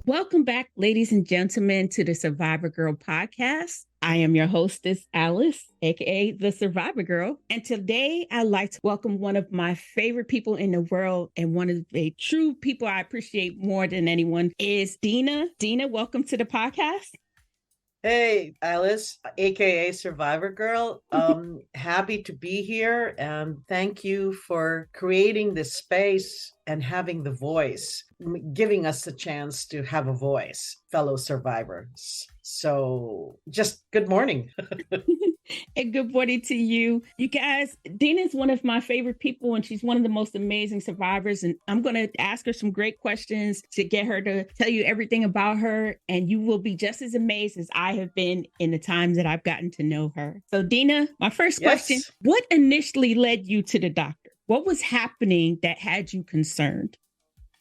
Welcome back, ladies and gentlemen, to the Survivor Girl podcast. I am your hostess, Alice, aka the Survivor Girl. And today I'd like to welcome one of my favorite people in the world and one of the true people I appreciate more than anyone is Dina. Dina, welcome to the podcast. Hey, Alice, aka Survivor Girl. Happy to be here and thank you for creating this space and having the voice, giving us a chance to have a voice, fellow survivors. So just good morning. And good morning to you. You guys, Dina is one of my favorite people, and she's one of the most amazing survivors. And I'm going to ask her some great questions to get her to tell you everything about her. And you will be just as amazed as I have been in the time that I've gotten to know her. So, Dina, my first question, what initially led you to the doctor? What was happening that had you concerned?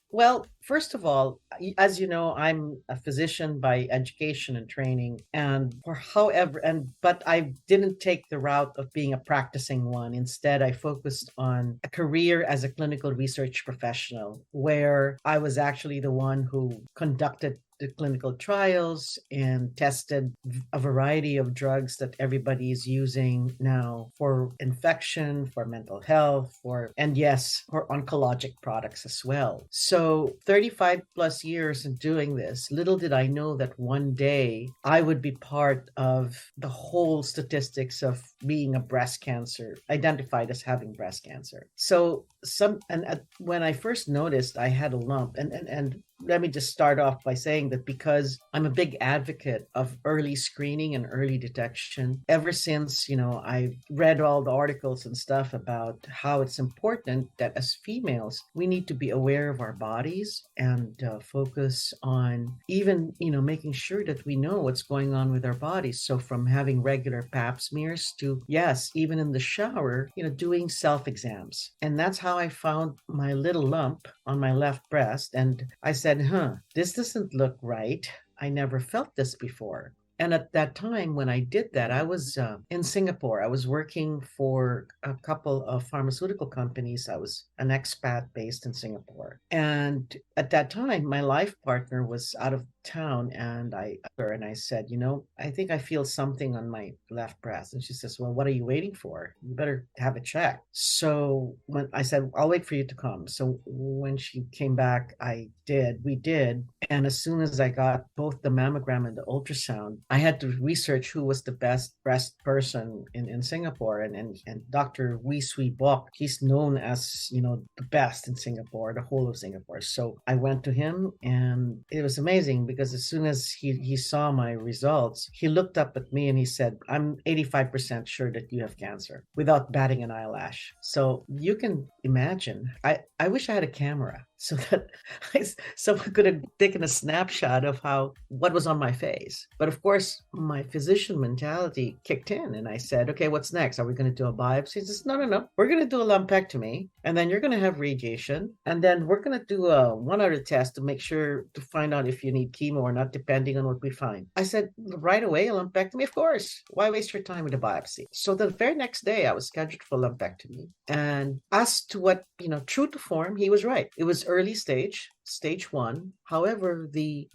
Well, first of all, as you know, I'm a physician by education and training, but I didn't take the route of being a practicing one. Instead, I focused on a career as a clinical research professional, where I was actually the one who conducted the clinical trials and tested a variety of drugs that everybody is using now for infection, for mental health, for oncologic products as well. So 35 plus years in doing this, little did I know that one day I would be part of the whole statistics of being a breast cancer, identified as having breast cancer. So when I first noticed I had a lump, and let me just start off by saying that because I'm a big advocate of early screening and early detection, ever since, I read all the articles and stuff about how it's important that as females, we need to be aware of our bodies and focus on even, making sure that we know what's going on with our bodies. So from having regular pap smears to, yes, even in the shower, doing self-exams. And that's how I found my little lump on my left breast. And I said, this doesn't look right. I never felt this before. And at that time, when I did that, I was in Singapore. I was working for a couple of pharmaceutical companies. I was an expat based in Singapore. And at that time, my life partner was out of town, and I said, I think I feel something on my left breast. And she says, well, what are you waiting for? You better have it checked. So when I said, I'll wait for you to come. So when she came back, we did. And as soon as I got both the mammogram and the ultrasound, I had to research who was the best breast person in Singapore. And Dr. Wee Swee Bok, he's known as, the best in Singapore, the whole of Singapore. So I went to him, and it was amazing because as soon as he saw my results, he looked up at me and he said, I'm 85% sure that you have cancer, without batting an eyelash. So you can imagine, I wish I had a camera so that someone could have taken a snapshot of what was on my face. But of course, my physician mentality kicked in, and I said, okay, what's next? Are we going to do a biopsy? He says, no. We're going to do a lumpectomy, and then you're going to have radiation, and then we're going to do one other test to find out if you need chemo or not, depending on what we find. I said, right away, a lumpectomy? Of course. Why waste your time with a biopsy? So the very next day, I was scheduled for lumpectomy. And as to what, true to form, he was right. It was early stage 1. However, the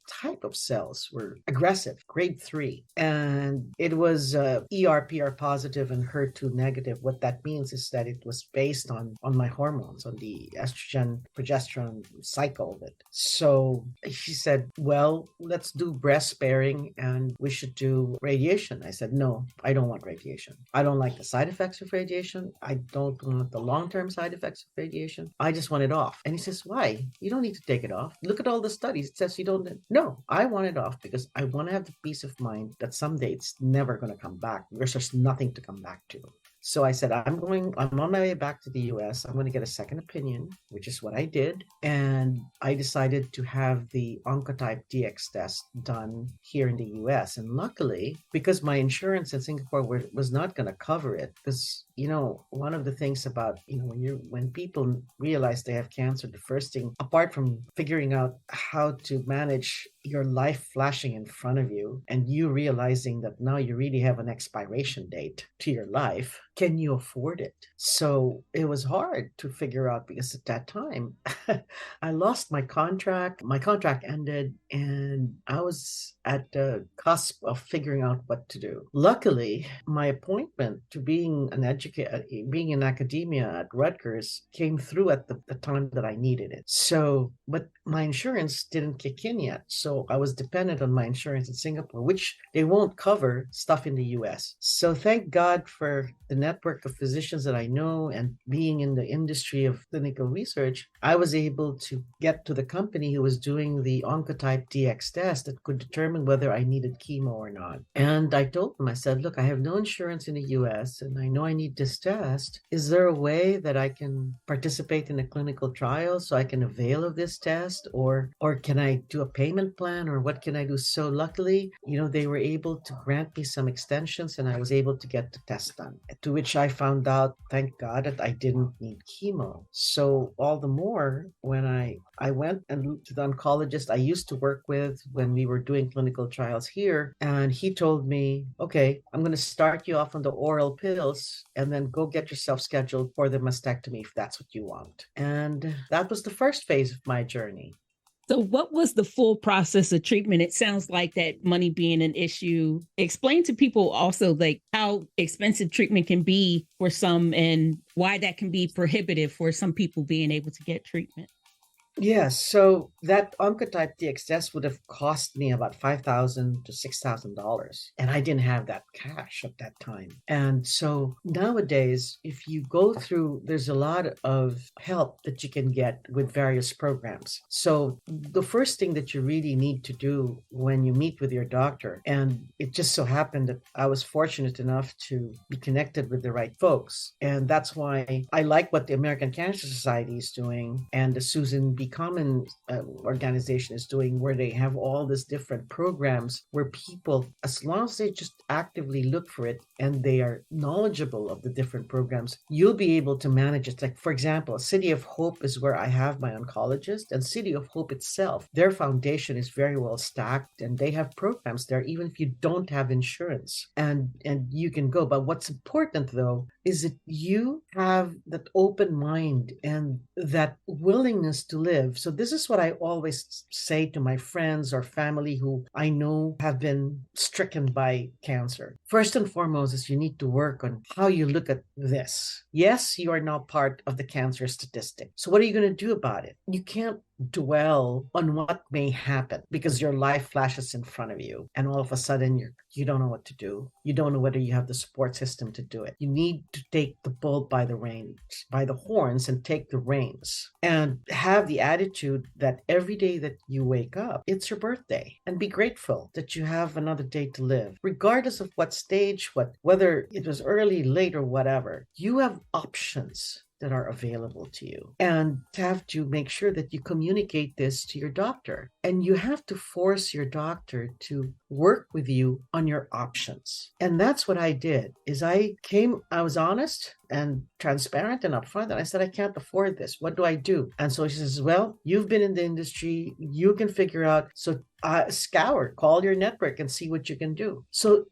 type of cells were aggressive, grade 3, and it was ER/PR positive and HER2 negative. What that means is that it was based on my hormones, on the estrogen progesterone cycle of it. So she said, well, let's do breast sparing and we should do radiation. I said, no, I don't want radiation. I don't like the side effects of radiation. I don't want the long-term side effects of radiation. I just want it off. And he says, why? You don't need to take it off. Look at all the studies. It says you don't. No, I want it off because I want to have the peace of mind that someday it's never going to come back. There's just nothing to come back to. So I said, I'm on my way back to the US. I'm going to get a second opinion, which is what I did. And I decided to have the Oncotype DX test done here in the US. And luckily, because my insurance in Singapore was not going to cover it, because one of the things about, when people realize they have cancer, the first thing, apart from figuring out how to manage your life flashing in front of you and you realizing that now you really have an expiration date to your life, can you afford it? So it was hard to figure out because at that time I lost my contract. My contract ended and I was at the cusp of figuring out what to do. Luckily, my appointment to being in academia at Rutgers came through at the time that I needed it. So, but my insurance didn't kick in yet. So I was dependent on my insurance in Singapore, which they won't cover stuff in the US. So thank God for the network of physicians that I know and being in the industry of clinical research, I was able to get to the company who was doing the Oncotype DX test that could determine whether I needed chemo or not. And I told them, I said, look, I have no insurance in the US and I know I need this test. Is there a way that I can participate in a clinical trial so I can avail of this test? Or can I do a payment plan or what can I do? So luckily, they were able to grant me some extensions and I was able to get the test done. To which I found out, thank God, that I didn't need chemo. So all the more when I went and to the oncologist I used to work with when we were doing clinical trials here, and he told me, okay, I'm going to start you off on the oral pills and then go get yourself scheduled for the mastectomy if that's what you want. And that was the first phase of my journey. So what was the full process of treatment? It sounds like that money being an issue. Explain to people also like how expensive treatment can be for some and why that can be prohibitive for some people being able to get treatment. Yes, so that Oncotype DX test would have cost me about $5,000 to $6,000, and I didn't have that cash at that time. And so nowadays, if you go through, there's a lot of help that you can get with various programs. So the first thing that you really need to do when you meet with your doctor, and it just so happened that I was fortunate enough to be connected with the right folks, and that's why I like what the American Cancer Society is doing and the Susan B. Common organization is doing, where they have all these different programs where people, as long as they just actively look for it and they are knowledgeable of the different programs, you'll be able to manage it. Like, for example, City of Hope is where I have my oncologist, and City of Hope itself, their foundation is very well stacked and they have programs there even if you don't have insurance, and you can go. But what's important though is that you have that open mind and that willingness to live. So this is what I always say to my friends or family who I know have been stricken by cancer. First and foremost is you need to work on how you look at this. Yes, you are now part of the cancer statistic. So what are you going to do about it? You can't dwell on what may happen because your life flashes in front of you and all of a sudden you don't know what to do. You don't know whether you have the support system to do it. You need to take the bull by the horns and take the reins and have the attitude that every day that you wake up, it's your birthday, and be grateful that you have another day to live, regardless of what stage, whether it was early, late, or whatever. You have options that are available to you, and have to make sure that you communicate this to your doctor, and you have to force your doctor to work with you on your options. And that's what I did. I was honest and transparent and upfront, and I said, I can't afford this. What do I do? And so she says, well, you've been in the industry, you can figure out. So call your network and see what you can do. So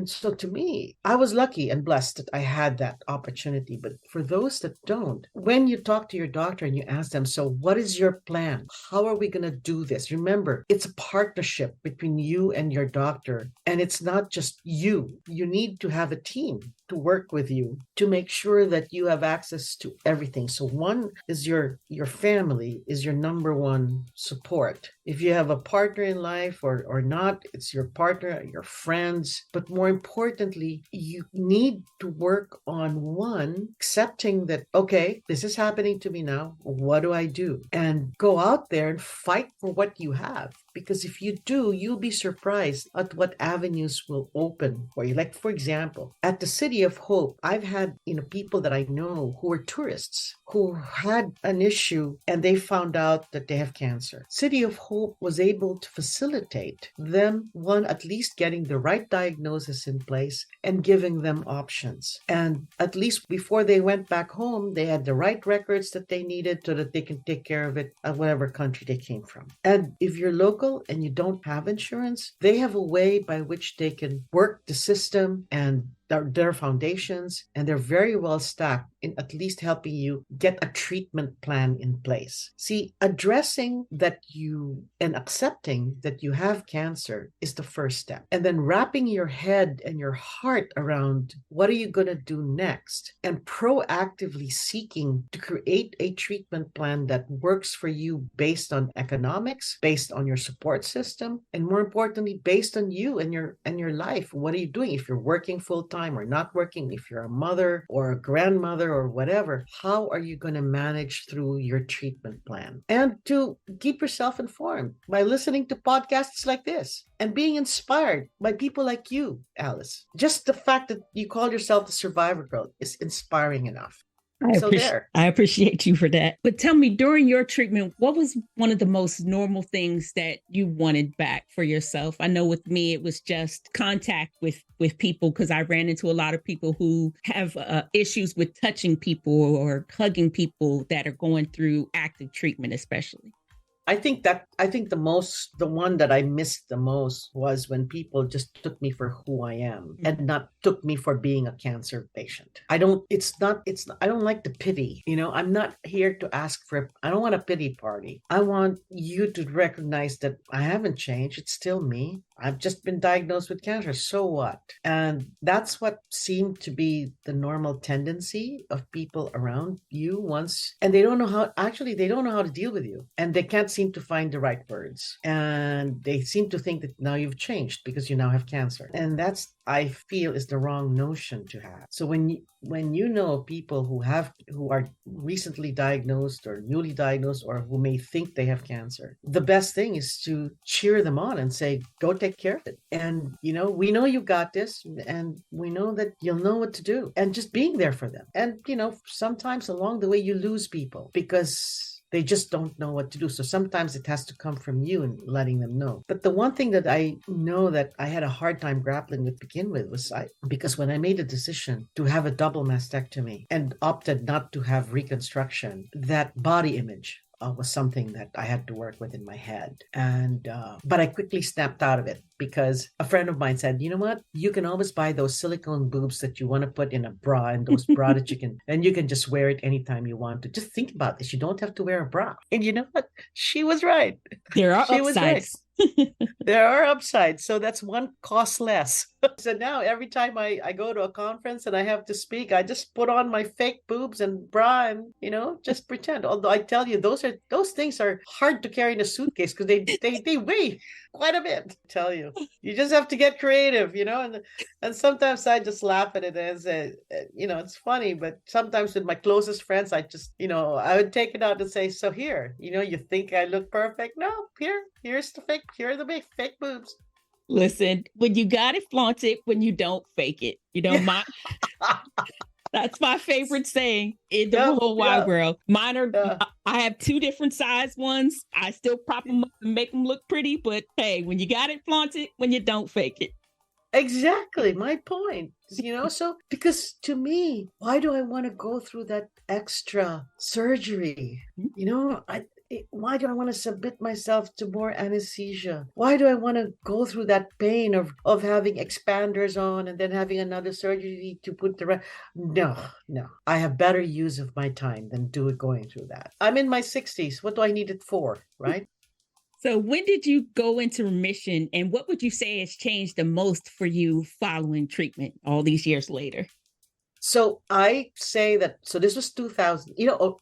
so to me, I was lucky and blessed that I had that opportunity. But for those that don't, when you talk to your doctor and you ask them, so what is your plan? How are we going to do this? Remember, it's a partnership between you and your doctor, and it's not just you. You need to have a team to work with you to make sure that you have access to everything. So one is your family is your number one support. If you have a partner in life or not, it's your partner, your friends. But more importantly, you need to work on one, accepting that, okay, this is happening to me now. What do I do? And go out there and fight for what you have. Because if you do, you'll be surprised at what avenues will open for you. Like, for example, at the City City of Hope, I've had, people that I know who are tourists who had an issue and they found out that they have cancer. City of Hope was able to facilitate them, one, at least getting the right diagnosis in place and giving them options. And at least before they went back home, they had the right records that they needed so that they can take care of it at whatever country they came from. And if you're local and you don't have insurance, they have a way by which they can work the system and their foundations, and they're very well stacked in at least helping you get a treatment plan in place. See, addressing that you and accepting that you have cancer is the first step. And then wrapping your head and your heart around what are you going to do next, and proactively seeking to create a treatment plan that works for you based on economics, based on your support system, and more importantly, based on you and your life. What are you doing? If you're working full time or not working, if you're a mother or a grandmother or whatever, how are you going to manage through your treatment plan? And to keep yourself informed by listening to podcasts like this and being inspired by people like you, Alice. Just the fact that you call yourself the Survivor Girl is inspiring enough. I appreciate you for that. But tell me, during your treatment, what was one of the most normal things that you wanted back for yourself? I know with me, it was just contact with people, because I ran into a lot of people who have issues with touching people or hugging people that are going through active treatment, especially. I think the one that I missed the most was when people just took me for who I am and not took me for being a cancer patient. I don't like the pity. I'm not here to I don't want a pity party. I want you to recognize that I haven't changed. It's still me. I've just been diagnosed with cancer. So what? And that's what seemed to be the normal tendency of people around you once. And they don't know how to deal with you. And they can't seem to find the right words. And they seem to think that now you've changed because you now have cancer. And that's, I feel, is the wrong notion to have. So when you know people who are recently diagnosed or newly diagnosed or who may think they have cancer, the best thing is to cheer them on and say, go take care of it. And, we know you got this, and we know that you'll know what to do, and just being there for them. And, sometimes along the way you lose people because they just don't know what to do. So sometimes it has to come from you and letting them know. But the one thing that I know that I had a hard time grappling with to begin with was because when I made a decision to have a double mastectomy and opted not to have reconstruction, that body image was something that I had to work with in my head. And but I quickly snapped out of it because a friend of mine said, you know what? You can always buy those silicone boobs that you want to put in a bra, and those bra that you can just wear it anytime you want to. Just think about this. You don't have to wear a bra. And you know what? She was right. There are upsides. There are upsides. So that's one cost less. So now every time I go to a conference and I have to speak, I just put on my fake boobs and bra and, just pretend. Although I tell you, those things are hard to carry in a suitcase because they weigh quite a bit. I tell you, you just have to get creative, and sometimes I just laugh at it as it's funny, but sometimes with my closest friends, I just, I would take it out and say, so here, you think I look perfect? No, here's the fake, here are the big fake boobs. Listen, when you got it, flaunt it. When you don't, fake it. That's my favorite saying in the whole wide world. Mine are, I have 2 different size ones. I still prop them up and make them look pretty. But hey, when you got it, flaunt it. When you don't, fake it. Exactly. My point, so because to me, why do I want to go through that extra surgery? Why do I want to submit myself to more anesthesia? Why do I want to go through that pain of having expanders on and then having another surgery to put the rest? No. I have better use of my time than going through that. I'm in my 60s. What do I need it for, right? So when did you go into remission, and what would you say has changed the most for you following treatment all these years later? So I say that, so this was 2000,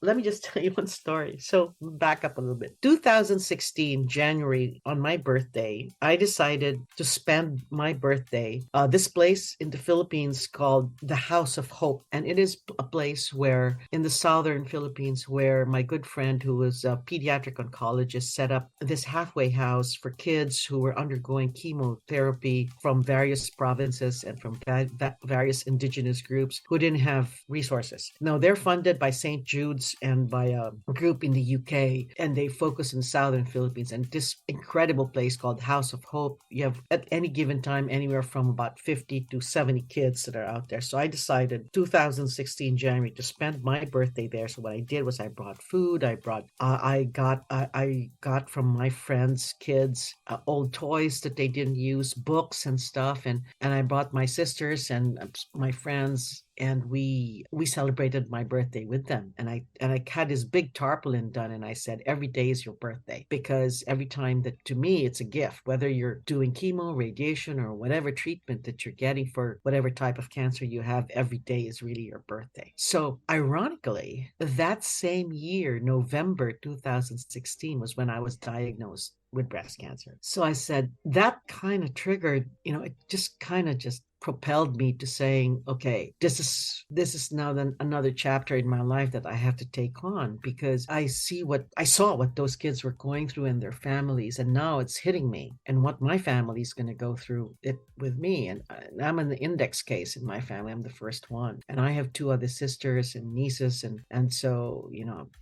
let me just tell you one story. So back up a little bit. 2016, January, on my birthday, I decided to spend my birthday, this place in the Philippines called the House of Hope. And it is a place where in the southern Philippines, where my good friend who was a pediatric oncologist set up this halfway house for kids who were undergoing chemotherapy from various provinces and from various indigenous groups who didn't have resources. Now, they're funded by St. Jude's and by a group in the UK, and they focus in southern Philippines. And this incredible place called House of Hope, you have at any given time anywhere from about 50 to 70 kids that are out there. So I decided 2016 January to spend my birthday there. So what I did was I brought food. I got from my friends' kids old toys that they didn't use, books and stuff, and I brought my sisters and my friends, and we celebrated my birthday with them. And I had this big tarpaulin done, and I said every day is your birthday, because every time, that to me it's a gift, whether you're doing chemo, radiation, or whatever treatment that you're getting for whatever type of cancer you have, every day is really your birthday. So ironically, that same year, November 2016, was when I was diagnosed with breast cancer. So I said that kind of triggered, it just kind of just propelled me to saying, okay, this is now then another chapter in my life that I have to take on, because I saw what those kids were going through and their families, and now it's hitting me, and what my family is going to go through it with me. And I'm in the index case in my family. I'm the first one, and I have two other sisters and nieces, and so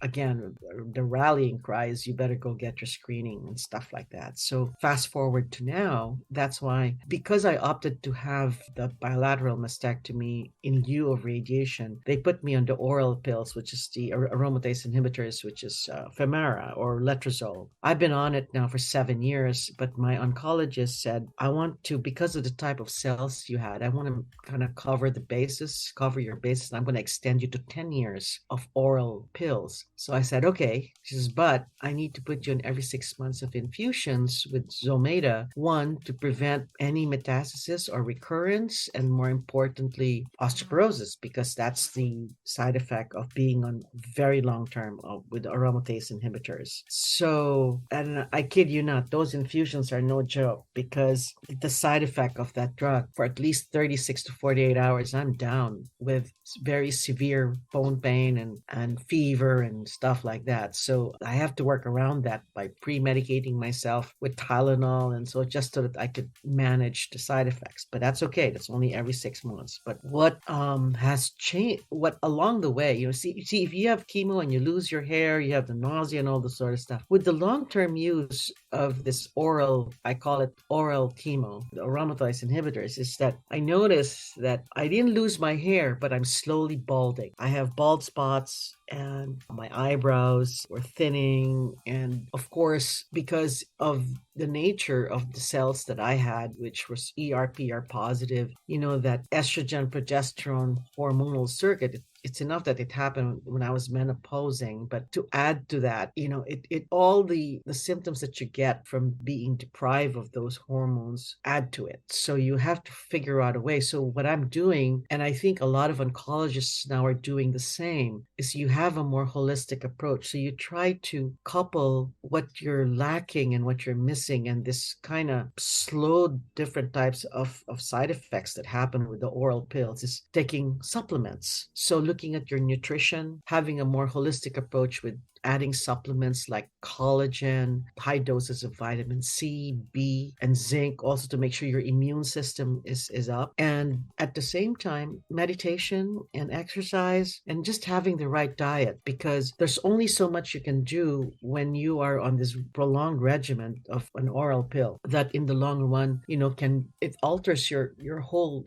again, the rallying cry is you better go get your screening and stuff like that. So fast forward to now, that's why, because I opted to have the bilateral mastectomy in lieu of radiation, they put me on the oral pills, which is the aromatase inhibitors, which is Femara or letrozole. I've been on it now for 7 years, but my oncologist said, I want to, because of the type of cells you had, I want to kind of cover your bases. And I'm going to extend you to 10 years of oral pills. So I said, okay. She says, but I need to put you on every 6 months of infusions with Zometa, one, to prevent any metastasis or recurrence, and more importantly, osteoporosis, because that's the side effect of being on very long term with aromatase inhibitors. So, and I kid you not, those infusions are no joke, because the side effect of that drug, for at least 36 to 48 hours, I'm down with very severe bone pain and fever and stuff like that. So I have to work around that by pre-medicating myself with Tylenol, and so just so that I could manage the side effects. But that's okay. That's only every 6 months. But what has changed, what along the way, see, if you have chemo and you lose your hair, you have the nausea and all the sort of stuff. With the long-term use of this oral, I call it oral chemo, the aromatase inhibitors, is that I noticed that I didn't lose my hair, but I'm slowly balding. I have bald spots, and my eyebrows were thinning. And of course, because of the nature of the cells that I had, which was ERPR positive, that estrogen progesterone hormonal circuit, it's enough that it happened when I was menopausing, but to add to that, it all the symptoms that you get from being deprived of those hormones add to it. So you have to figure out a way. So what I'm doing, and I think a lot of oncologists now are doing the same, is you have a more holistic approach. So you try to couple what you're lacking and what you're missing, and this kind of slow different types of side effects that happen with the oral pills is taking supplements. So looking at your nutrition, having a more holistic approach with adding supplements like collagen, high doses of vitamin C, B, and zinc, also to make sure your immune system is up. And at the same time, meditation and exercise, and just having the right diet, because there's only so much you can do when you are on this prolonged regimen of an oral pill, that in the long run, it alters your whole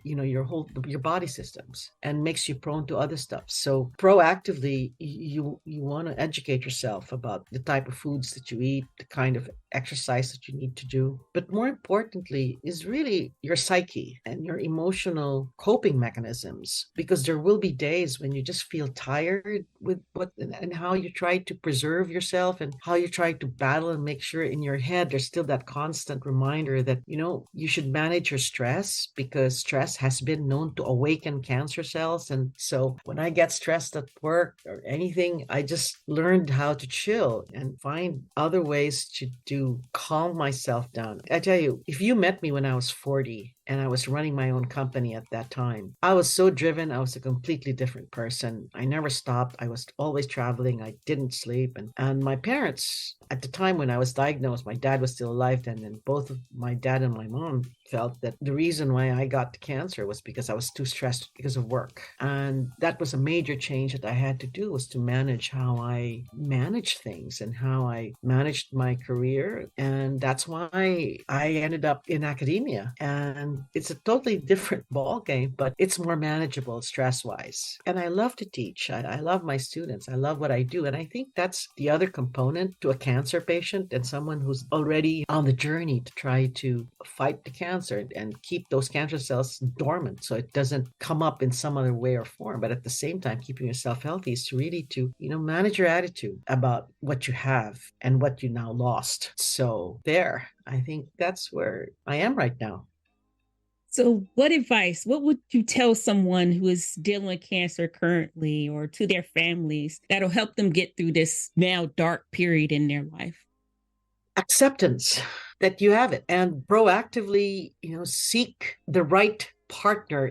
body systems and makes you prone to other stuff. So proactively, you want to educate yourself about the type of foods that you eat, the kind of exercise that you need to do. But more importantly, is really your psyche and your emotional coping mechanisms, because there will be days when you just feel tired with what and how you try to preserve yourself and how you try to battle and make sure in your head there's still that constant reminder that, you should manage your stress, because stress has been known to awaken cancer cells. And so when I get stressed at work or anything, I just learned how to chill and find other ways to calm myself down. I tell you, if you met me when I was 40 and I was running my own company at that time, I was so driven. I was a completely different person. I never stopped. I was always traveling. I didn't sleep. And my parents, at the time when I was diagnosed, my dad was still alive then, and both of my dad and my mom felt that the reason why I got the cancer was because I was too stressed because of work. And that was a major change that I had to do, was to manage how I manage things and how I managed my career. And that's why I ended up in academia. And it's a totally different ball game, but it's more manageable stress-wise. And I love to teach. I love my students. I love what I do. And I think that's the other component to a cancer patient and someone who's already on the journey to try to fight the cancer and keep those cancer cells dormant so it doesn't come up in some other way or form. But at the same time, keeping yourself healthy is to really manage your attitude about what you have and what you now lost. So I think that's where I am right now. So what would you tell someone who is dealing with cancer currently, or to their families, that'll help them get through this now dark period in their life? Acceptance that you have it, and proactively, seek the right partner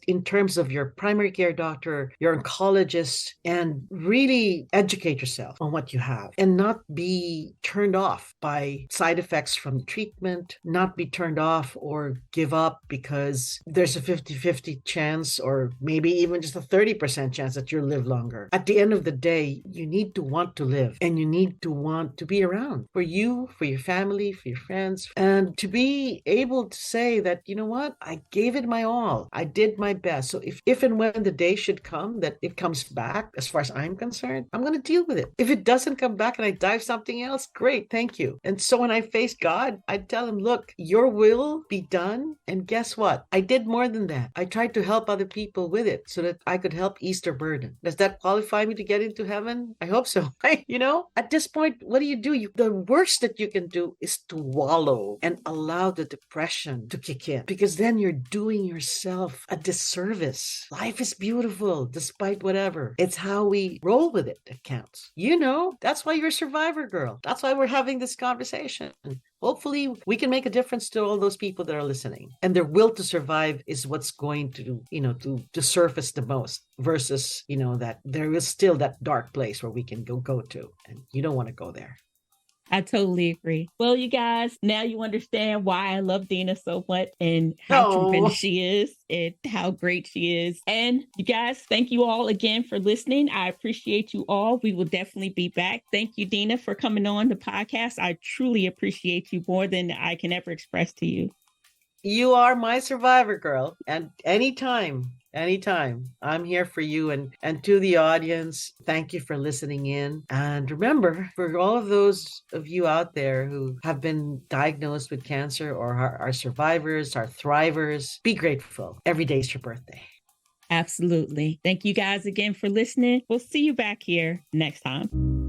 in terms of your primary care doctor, your oncologist, and really educate yourself on what you have and not be turned off by side effects from the treatment, not be turned off or give up because there's a 50-50 chance or maybe even just a 30% chance that you'll live longer. At the end of the day, you need to want to live and you need to want to be around for you, for your family, for your friends, and to be able to say that, you know what, I gave it my all. I did my best. So if and when the day should come that it comes back, as far as I'm concerned, I'm going to deal with it. If it doesn't come back and I die of something else, great, thank you. And so when I face God, I tell him, look, your will be done. And guess what? I did more than that. I tried to help other people with it so that I could help ease their burden. Does that qualify me to get into heaven? I hope so. At this point, what do? The worst that you can do is to wallow and allow the depression to kick in, because then you're doing yourself a disservice. Life is beautiful despite whatever. It's how we roll with it that counts. That's why you're a survivor, girl. That's why we're having this conversation. Hopefully we can make a difference to all those people that are listening, and their will to survive is what's going to to surface the most, versus that there is still that dark place where we can go to, and you don't want to go there. I totally agree. Well, you guys, now you understand why I love Dina so much and how tremendous she is and how great she is. And you guys, thank you all again for listening. I appreciate you all. We will definitely be back. Thank you, Dina, for coming on the podcast. I truly appreciate you more than I can ever express to you. You are my survivor, girl. And anytime, I'm here for you. And to the audience, thank you for listening in. And remember, for all of those of you out there who have been diagnosed with cancer or are survivors, are thrivers, be grateful. Every day is your birthday. Absolutely. Thank you guys again for listening. We'll see you back here next time.